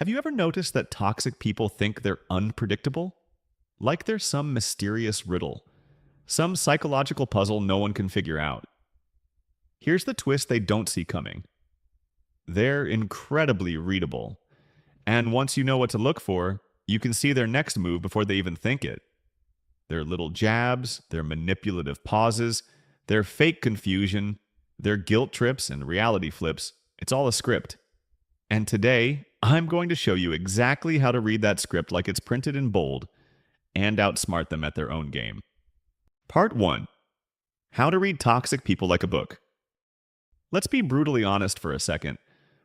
Have you ever noticed that toxic people think they're unpredictable? Like they're some mysterious riddle, some psychological puzzle no one can figure out. Here's the twist they don't see coming: they're incredibly readable. And once you know what to look for, you can see their next move before they even think it. Their little jabs, their manipulative pauses, their fake confusion, their guilt trips and reality flips, it's all a script. And today, I'm going to show you exactly how to read that script like it's printed in bold and outsmart them at their own game. Part 1: How to read toxic people like a book. Let's be brutally honest for a second.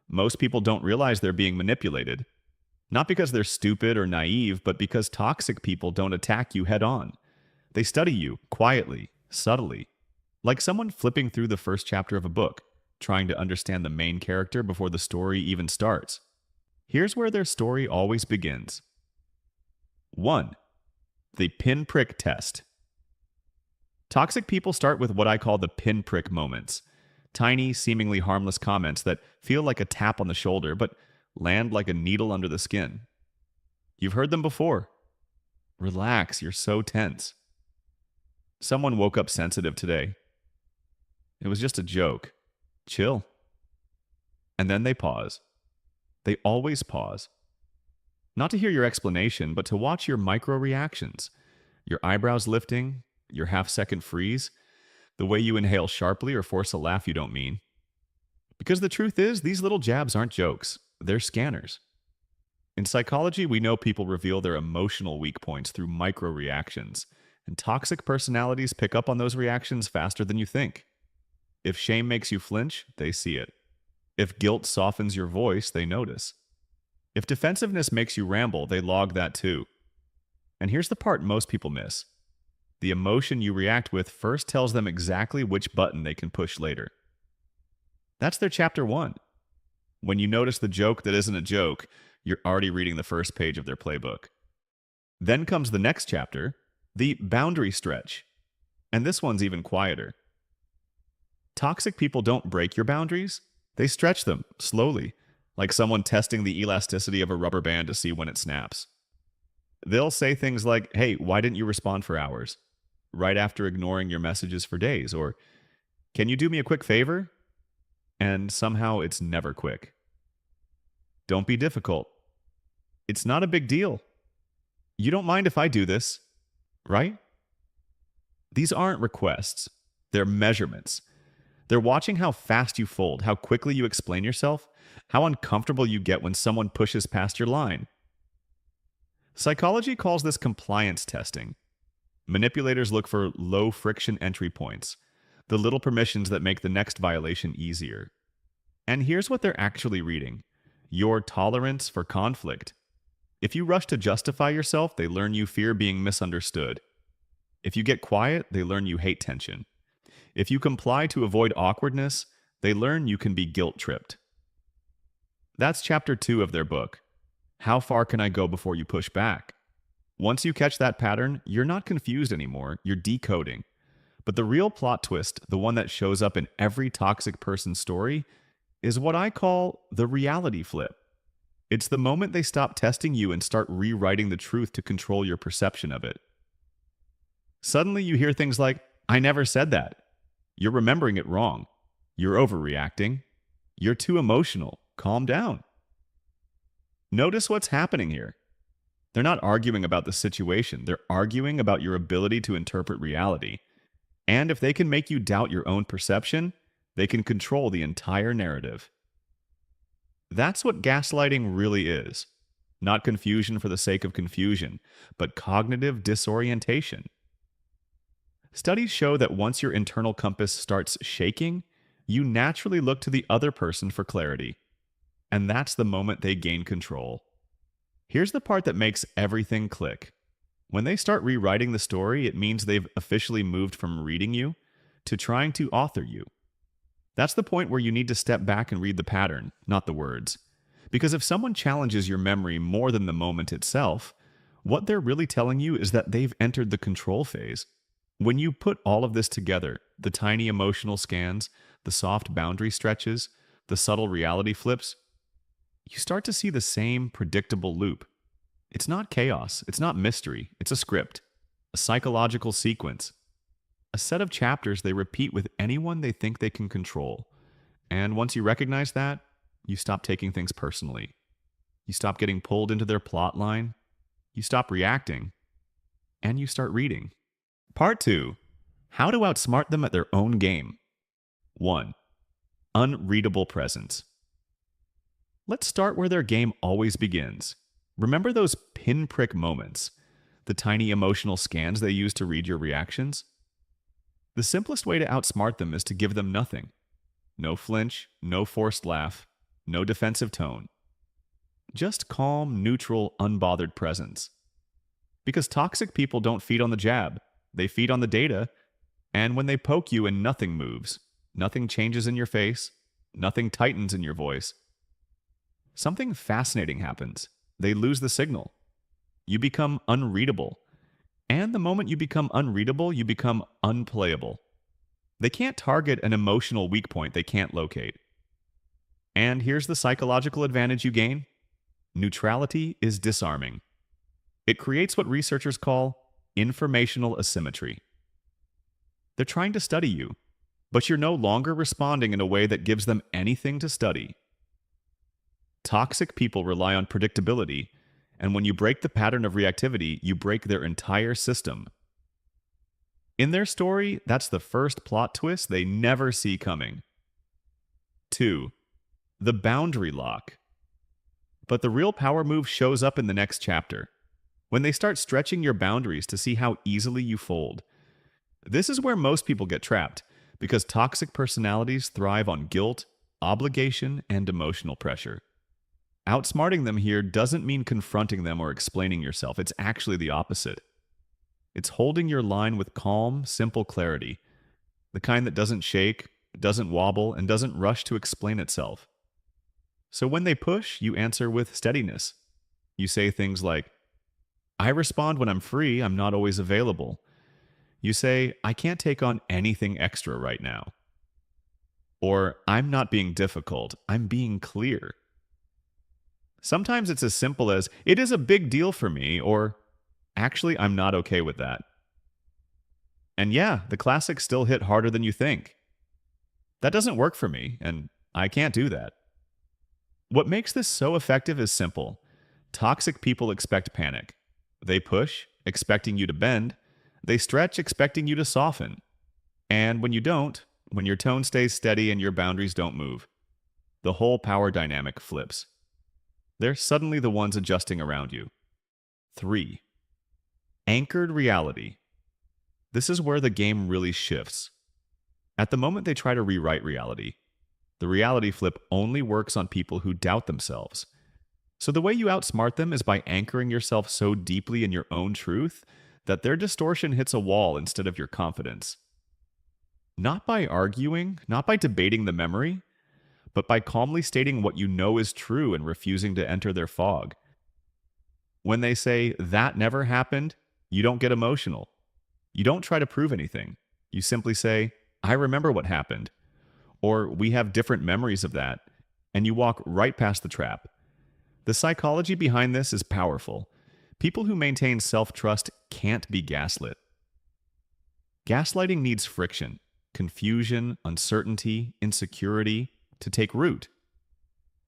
Most people don't realize they're being manipulated. Not because they're stupid or naive, but because toxic people don't attack you head on. They study you quietly, subtly, like someone flipping through the first chapter of a book, trying to understand the main character before the story even starts. Here's where their story always begins. 1. The pinprick test. Toxic people start with what I call the pinprick moments. Tiny, seemingly harmless comments that feel like a tap on the shoulder, but land like a needle under the skin. You've heard them before. Relax, you're so tense. Someone woke up sensitive today. It was just a joke. Chill. And then they pause. They always pause. Not to hear your explanation, but to watch your micro reactions. Your eyebrows lifting, your half-second freeze, the way you inhale sharply or force a laugh you don't mean. Because the truth is, these little jabs aren't jokes. They're scanners. In psychology, we know people reveal their emotional weak points through micro reactions, and toxic personalities pick up on those reactions faster than you think. If shame makes you flinch, they see it. If guilt softens your voice, they notice. If defensiveness makes you ramble, they log that too. And here's the part most people miss. The emotion you react with first tells them exactly which button they can push later. That's their chapter 1. When you notice the joke that isn't a joke, you're already reading the first page of their playbook. Then comes the next chapter, the boundary stretch. And this one's even quieter. Toxic people don't break your boundaries. They stretch them, slowly, like someone testing the elasticity of a rubber band to see when it snaps. They'll say things like, "Hey, why didn't you respond for hours?" right after ignoring your messages for days, or, "Can you do me a quick favor?" And somehow it's never quick. "Don't be difficult." "It's not a big deal." "You don't mind if I do this, right?" These aren't requests. They're measurements. They're watching how fast you fold, how quickly you explain yourself, how uncomfortable you get when someone pushes past your line. Psychology calls this compliance testing. Manipulators look for low-friction entry points, the little permissions that make the next violation easier. And here's what they're actually reading: your tolerance for conflict. If you rush to justify yourself, they learn you fear being misunderstood. If you get quiet, they learn you hate tension. If you comply to avoid awkwardness, they learn you can be guilt-tripped. That's chapter 2 of their book. How far can I go before you push back? Once you catch that pattern, you're not confused anymore, you're decoding. But the real plot twist, the one that shows up in every toxic person's story, is what I call the reality flip. It's the moment they stop testing you and start rewriting the truth to control your perception of it. Suddenly you hear things like, "I never said that." "You're remembering it wrong." "You're overreacting." "You're too emotional. Calm down." Notice what's happening here. They're not arguing about the situation. They're arguing about your ability to interpret reality. And if they can make you doubt your own perception, they can control the entire narrative. That's what gaslighting really is. Not confusion for the sake of confusion, but cognitive disorientation. Studies show that once your internal compass starts shaking, you naturally look to the other person for clarity. And that's the moment they gain control. Here's the part that makes everything click. When they start rewriting the story, it means they've officially moved from reading you to trying to author you. That's the point where you need to step back and read the pattern, not the words. Because if someone challenges your memory more than the moment itself, what they're really telling you is that they've entered the control phase. When you put all of this together, the tiny emotional scans, the soft boundary stretches, the subtle reality flips, you start to see the same predictable loop. It's not chaos, it's not mystery, it's a script, a psychological sequence, a set of chapters they repeat with anyone they think they can control. And once you recognize that, you stop taking things personally. You stop getting pulled into their plot line, you stop reacting, and you start reading. Part 2. How to outsmart them at their own game. 1. Unreadable presence. Let's start where their game always begins. Remember those pinprick moments, the tiny emotional scans they use to read your reactions? The simplest way to outsmart them is to give them nothing. No flinch, no forced laugh, no defensive tone. Just calm, neutral, unbothered presence. Because toxic people don't feed on the jab, they feed on the data, and when they poke you and nothing moves, nothing changes in your face, nothing tightens in your voice, something fascinating happens. They lose the signal. You become unreadable. And the moment you become unreadable, you become unplayable. They can't target an emotional weak point they can't locate. And here's the psychological advantage you gain. Neutrality is disarming. It creates what researchers call informational asymmetry. They're trying to study you, but you're no longer responding in a way that gives them anything to study. Toxic people rely on predictability, and when you break the pattern of reactivity, you break their entire system. In their story, that's the first plot twist they never see coming. 2. The boundary lock. But the real power move shows up in the next chapter, when they start stretching your boundaries to see how easily you fold. This is where most people get trapped, because toxic personalities thrive on guilt, obligation, and emotional pressure. Outsmarting them here doesn't mean confronting them or explaining yourself. It's actually the opposite. It's holding your line with calm, simple clarity, the kind that doesn't shake, doesn't wobble, and doesn't rush to explain itself. So when they push, you answer with steadiness. You say things like, I respond when I'm free, I'm not always available. You say, I can't take on anything extra right now. Or, I'm not being difficult, I'm being clear. Sometimes it's as simple as, it is a big deal for me, or, actually, I'm not okay with that. And yeah, the classics still hit harder than you think. That doesn't work for me, and I can't do that. What makes this so effective is simple. Toxic people expect panic. They push, expecting you to bend. They stretch, expecting you to soften. And when you don't, when your tone stays steady and your boundaries don't move, the whole power dynamic flips. They're suddenly the ones adjusting around you. 3. Anchored reality. This is where the game really shifts. At the moment they try to rewrite reality, the reality flip only works on people who doubt themselves. So the way you outsmart them is by anchoring yourself so deeply in your own truth that their distortion hits a wall instead of your confidence. Not by arguing, not by debating the memory, but by calmly stating what you know is true and refusing to enter their fog. When they say, that never happened, you don't get emotional. You don't try to prove anything. You simply say, I remember what happened. Or, we have different memories of that. And you walk right past the trap. The psychology behind this is powerful. People who maintain self-trust can't be gaslit. Gaslighting needs friction, confusion, uncertainty, insecurity to take root.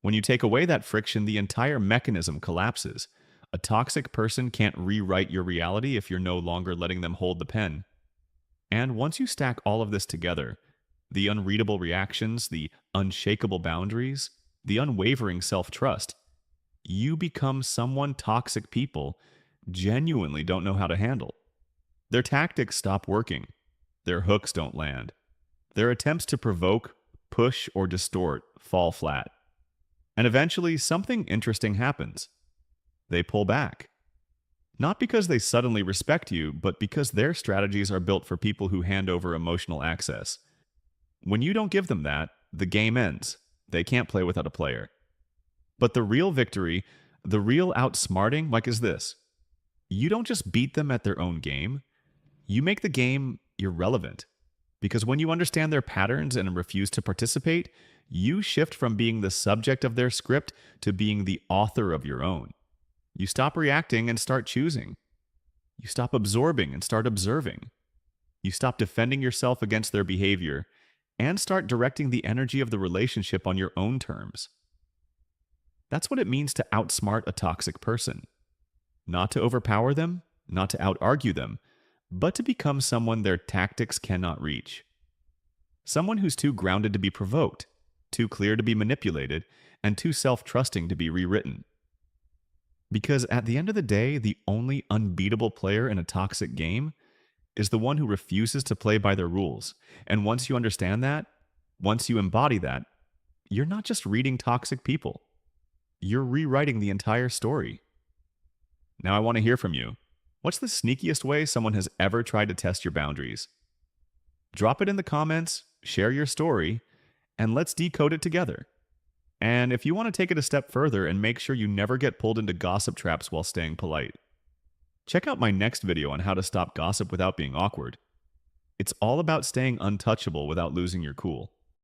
When you take away that friction, the entire mechanism collapses. A toxic person can't rewrite your reality if you're no longer letting them hold the pen. And once you stack all of this together, the unreadable reactions, the unshakable boundaries, the unwavering self-trust, you become someone toxic people genuinely don't know how to handle. Their tactics stop working. Their hooks don't land. Their attempts to provoke, push, or distort fall flat. And eventually, something interesting happens. They pull back. Not because they suddenly respect you, but because their strategies are built for people who hand over emotional access. When you don't give them that, the game ends. They can't play without a player. But the real victory, the real outsmarting, is this. You don't just beat them at their own game. You make the game irrelevant. Because when you understand their patterns and refuse to participate, you shift from being the subject of their script to being the author of your own. You stop reacting and start choosing. You stop absorbing and start observing. You stop defending yourself against their behavior and start directing the energy of the relationship on your own terms. That's what it means to outsmart a toxic person. Not to overpower them, not to out-argue them, but to become someone their tactics cannot reach. Someone who's too grounded to be provoked, too clear to be manipulated, and too self-trusting to be rewritten. Because at the end of the day, the only unbeatable player in a toxic game is the one who refuses to play by their rules. And once you understand that, once you embody that, you're not just reading toxic people. You're rewriting the entire story. Now I want to hear from you. What's the sneakiest way someone has ever tried to test your boundaries? Drop it in the comments, share your story, and let's decode it together. And if you want to take it a step further and make sure you never get pulled into gossip traps while staying polite, check out my next video on how to stop gossip without being awkward. It's all about staying untouchable without losing your cool.